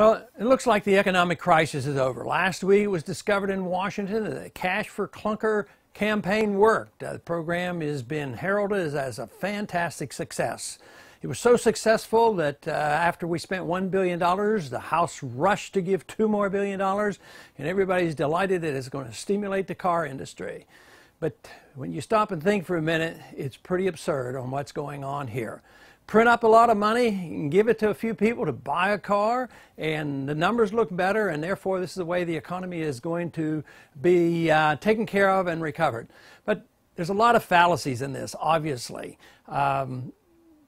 Well, it looks like the economic crisis is over. Last week it was discovered in Washington that the Cash for Clunker campaign worked. The program has been heralded as a fantastic success. It was so successful that after we spent $1 billion, the House rushed to give $2 billion more, and everybody's delighted that it's going to stimulate the car industry. But when you stop and think for a minute, it's pretty absurd on what's going on here. Print up a lot of money and give it to a few people to buy a car, and the numbers look better, and therefore this is the way the economy is going to be taken care of and recovered. But there's a lot of fallacies in this, obviously.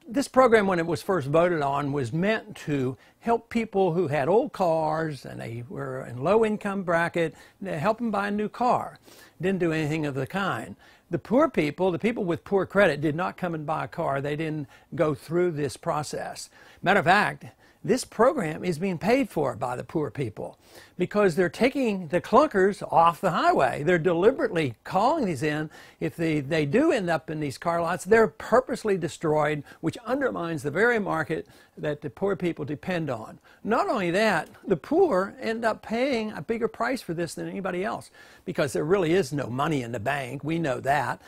This program, when it was first voted on, was meant to help people who had old cars and they were in low income bracket, help them buy a new car. Didn't do anything of the kind. The poor people, the people with poor credit, did not come and buy a car. They didn't go through this process. Matter of fact, this program is being paid for by the poor people because they're taking the clunkers off the highway. They're deliberately calling these in. If they do end up in these car lots, they're purposely destroyed, which undermines the very market that the poor people depend on. Not only that, the poor end up paying a bigger price for this than anybody else because there really is no money in the bank. We know that.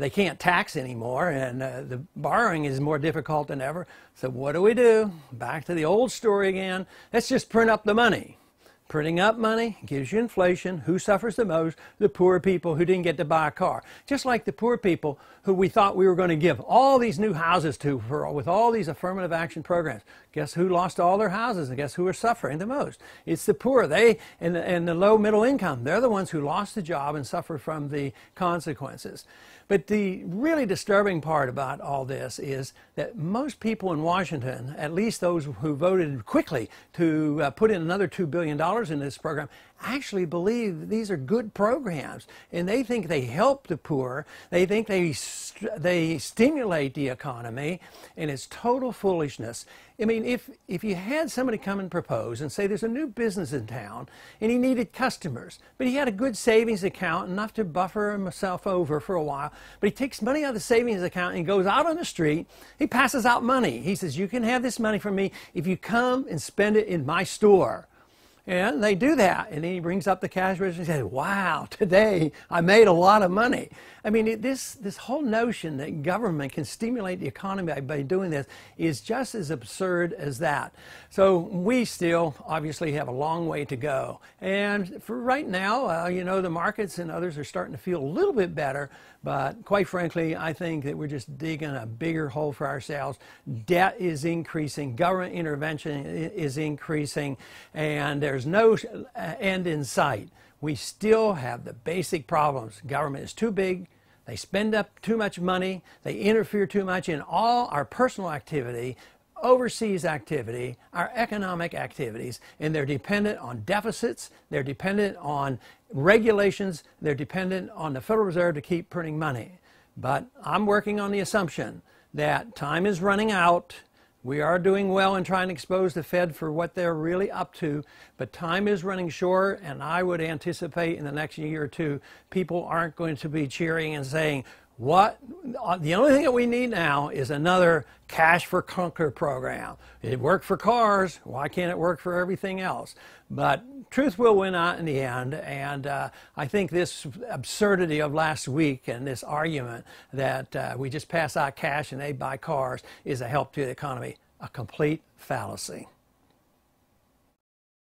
They can't tax anymore, and the borrowing is more difficult than ever. So what do? Back to the old story again. Let's just print up the money. Printing up money gives you inflation. Who suffers the most? The poor people who didn't get to buy a car. Just like the poor people who we thought we were going to give all these new houses to with all these affirmative action programs. Guess who lost all their houses, and guess who are suffering the most? It's the poor. They and the low middle income. They're the ones who lost the job and suffer from the consequences. But the really disturbing part about all this is that most people in Washington, at least those who voted quickly to put in another $2 billion in this program, actually believe these are good programs, and they think they help the poor. They think they stimulate the economy, and it's total foolishness. I mean, if you had somebody come and propose and say there's a new business in town and he needed customers, but he had a good savings account, enough to buffer himself over for a while, but he takes money out of the savings account and he goes out on the street, he passes out money. He says, you can have this money from me if you come and spend it in my store. And they do that, and then he brings up the cash register and says, wow, today I made a lot of money. I mean, this whole notion that government can stimulate the economy by doing this is just as absurd as that. So we still obviously have a long way to go. And for right now, you know, the markets and others are starting to feel a little bit better, but quite frankly, I think that we're just digging a bigger hole for ourselves. Debt is increasing, government intervention is increasing, and there's no end in sight. We still have the basic problems. Government is too big. They spend up too much money. They interfere too much in all our personal activity, overseas activity, our economic activities, and they're dependent on deficits. They're dependent on regulations. They're dependent on the Federal Reserve to keep printing money. But I'm working on the assumption that time is running out. We are doing well in trying to expose the Fed for what they're really up to, but time is running short, and I would anticipate in the next year or two, people aren't going to be cheering and saying, the only thing that we need now is another Cash for Clunker program. It worked for cars. Why can't it work for everything else? But truth will win out in the end, and I think this absurdity of last week and this argument that we just pass out cash and they buy cars is a help to the economy, a complete fallacy.